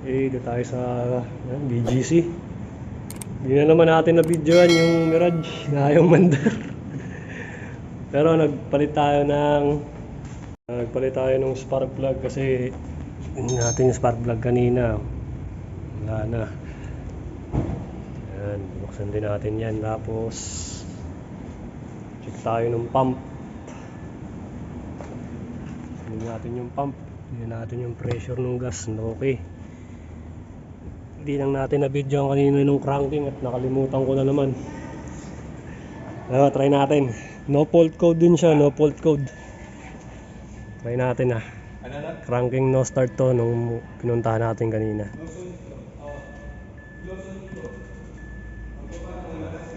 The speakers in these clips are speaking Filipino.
Dito tayo sa BGC. Hindi na naman natin na-videoan yung Mirage na yung mandar. Pero nagpalit tayo ng spark plug kasi hindi natin yung spark plug kanina. Wala na. Ayan, buksan din natin yan. Tapos check tayo ng pump. Tingnan natin yung pump. Tingnan natin yung pressure ng gas. Okay. Hindi lang natin na-video kanina nung cranking at nakalimutan ko na naman. Try natin. No fault code din siya, no fault code. Try natin cranking no start to nung pinuntahan natin kanina.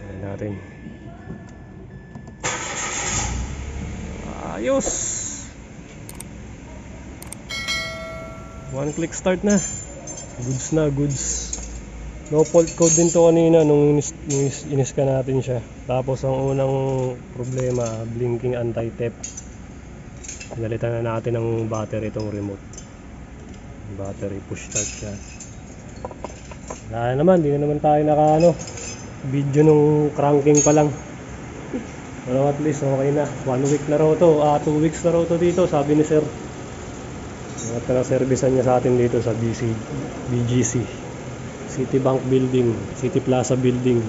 Try natin. Ayos! One click start na. Goods na, goods. No fault code din to kanina nung iniskan natin siya. Tapos ang unang problema, blinking anti-theft. Pinalitan na natin ng battery itong remote. Battery push start siya. Wala naman, di na naman tayo video nung cranking pa lang. Pero at least okay na. 1 week na raw to, 2 weeks na raw to dito, sabi ni sir. At na-servicean niya sa atin dito sa BGC Citibank Building, City Plaza Building.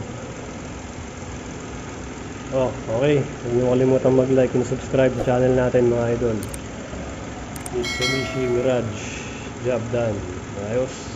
Okay. Huwag niyo kalimutan mag-like and subscribe sa channel natin mga idol. Mitsubishi Mirage. Job done. Ayos.